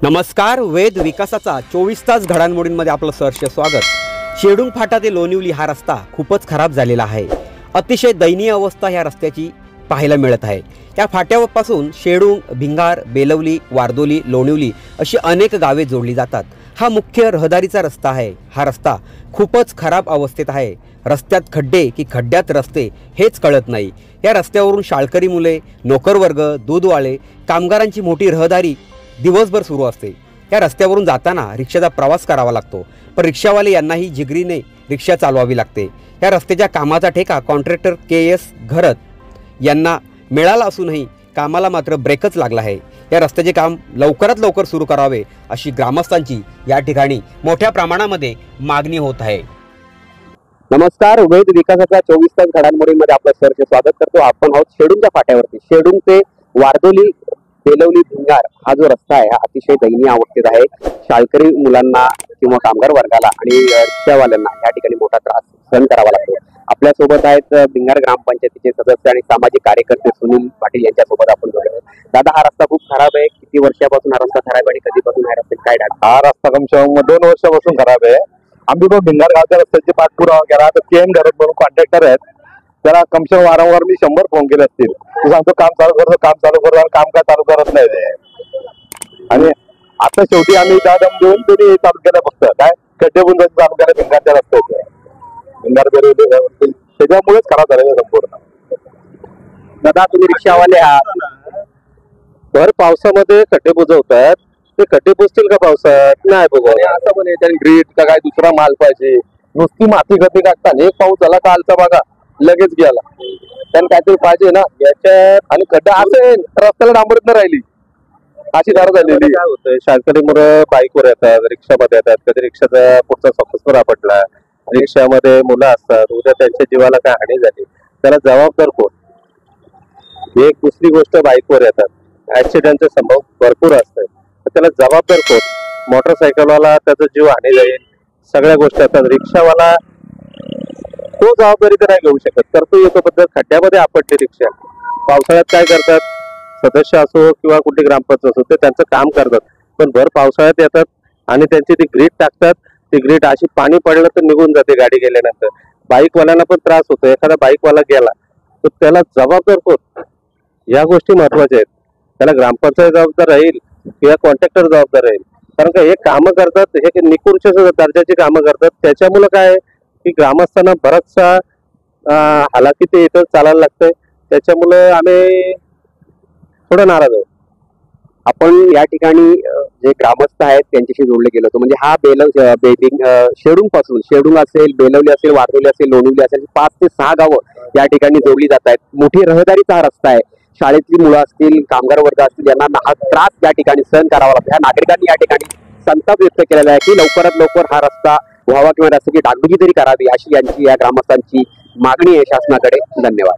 नमस्कार, वेद विकासाचा 24 तास घडामोडींमध्ये आपलं सहर्ष स्वागत। शेडुंग फाटा ते लोणिवली हा रस्ता खूपच खराब झालेला आहे। अतिशय दयनीय अवस्था ह्या रस्त्याची पाहायला मिळत आहे। त्या फाट्यापासून शेडुंग, भिंगार, बेलवली, वारदोली, लोणिवली अशी अनेक गावे जोडली जातात। हा मुख्य रहदारीचा रस्ता आहे। हा रस्ता खूपच खराब अवस्थेत आहे। रस्त्यात खड्डे की खड्ड्यात रस्ते हेच कळत नाही। या रस्त्यावरून शाळकरी मुले, नोकरवर्ग, दूधवाळे, कामगारांची मोठी रहदारी दिवसभर सुरू असते। त्या रस्त्यावरून जाताना रिक्षाचा प्रवास करावा लागतो, पण रिक्षावाले यांनाही जिगरीने रिक्षा चालवावी लागते। या रस्त्याच्या कामाचा ठेका कॉन्ट्रॅक्टर KS घरत यांना मिळाला असूनही कामाला मात्र ब्रेकच लागला आहे। या रस्त्याचे काम लवकरात लवकर सुरू करावे अशी ग्रामस्थांची या ठिकाणी मोठ्या प्रमाणामध्ये मागणी होत आहे। नमस्कार, वेद विकासाच्या 24 तास घडामोडींमध्ये आपलं सहर्ष स्वागत करतो। आपण आहोत शेडुंगच्या फाट्यावरती। शेडुंग ते वारदोली, बेलवली, भिंगार हा जो रस्ता आहे हा अतिशय दयनीय अवस्थेत आहे। शाळकरी मुलांना किंवा कामगार वर्गाला आणि रिक्षावाल्यांना या ठिकाणी मोठा त्रास सहन करावा लागतो। आपल्या सोबत आहेत भिंगार ग्रामपंचायतीचे सदस्य आणि सामाजिक कार्यकर्ते सुनील पाटील यांच्यासोबत आपण बोलतो। दादा, हा रस्ता खूप खराब आहे। किती वर्षापासून हा रस्ता खराब आहे आणि कधीपासून हा रस्ता काय डाग? हा रस्ता कम से कम 2 वर्षापासून खराब आहे। आम्ही पण भिंगार गावच्या रस्त्याची पाठपुरावा केला, तर KM घरत म्हणून कॉन्ट्रॅक्टर आहेत, त्याला कम से कम वारंवार मी 100 फोन केले असतील। तू सांगतो काम चालू करतो, काम चालू करतो, आणि काम काय चालू करत नाही ते। आणि आता शेवटी आम्ही दम देऊन तरी चालू केलं, फक्त काय खड्डे बुंदाचे चालू केलं भिंगारच्या रस्त्याचे। भिंगार बेलवली त्याच्यामुळेच खराब झालेलं संपूर्ण। दादा, तुम्ही रिक्षावाले आहात, भर पावसामध्ये खड्डे बुजवतात, ते खड्डे बुजतील का पावसात? नाही बुजवत। असं पण याच्याने ग्रीट का काय दुसरा माल पाहिजे, नुसती माती गती टाकतात। एक पाऊस झाला कालचा बघा, लगेच गेला, त्यांना काहीतरी पाहिजे ना याच्यात। आणि खड्डा असेल रस्त्याला डांबरत नाही राहिली, अशी दार झालेली। काय होतंय, शाळकरी मुलं बाईकवर येतात, रिक्षामध्ये येतात, कधी रिक्षाचा पुढचा सफर पडला, रिक्षामध्ये मुलं असतात, उद्या त्यांच्या जीवाला काय हानी झाली, त्याला जबाबदार कोण? एक दुसरी गोष्ट, बाईकवर येतात, ऍक्सिडेंटचे संभव भरपूर असतात, त्याला जबाबदार कोण? मोटरसायकलवाला त्याचा जीव हानी जाईल, सगळ्या गोष्टी असतात। रिक्षावाला तो जबाबदारी तर नाही घेऊ शकत, तर तो येतो बद्दल खड्ड्यामध्ये आपटते रिक्षा। पावसाळ्यात काय करतात, सदस्य असो किंवा कुठे ग्रामपंचायत असो, ते त्यांचं काम करतात, पण भर पावसाळ्यात येतात आणि त्यांची ती ग्रीट टाकतात। ती ग्रीट अशी पाणी पडलं तर निघून जाते गाडी गेल्यानंतर। बाईकवाल्यांना पण त्रास होतो, एखादा बाईकवाला गेला तर त्याला जबाबदार कोण? या गोष्टी महत्वाच्या आहेत। त्याला ग्रामपंचायत जबाबदार राहील किंवा कॉन्ट्रॅक्टर जबाबदार राहील, कारण का हे कामं करतात, हे निकृष्ट दर्जाची कामं करतात। त्याच्यामुळे काय की ग्रामस्थांना बराचसा हालाकी ते इथं चालायला लागतंय, त्याच्यामुळे आम्ही थोडं नाराज आहोत। आपण या ठिकाणी जे ग्रामस्थ आहेत त्यांच्याशी जोडले गेलो होतो। म्हणजे हा शेडुंग पासून, शेडुंग असेल, बेलवली असेल, वारदोली असेल, लोणिवली असेल, 5 ते 6 गावं या ठिकाणी जोडली जात आहेत। मोठी रहदारीचा हा रस्ता आहे। शाळेतली मुलं असतील, कामगार वर्ग असतील, यांना हा त्रास या ठिकाणी सहन करावा लागतो। या नागरिकांनी या ठिकाणी संताप व्यक्त केलेला आहे की लवकरात लवकर हा रस्ता व्हावा किंवा रस्त्याची डागडुजी तरी करावी, अशी यांची या ग्रामस्थांची मागणी आहे शासनाकडे। धन्यवाद।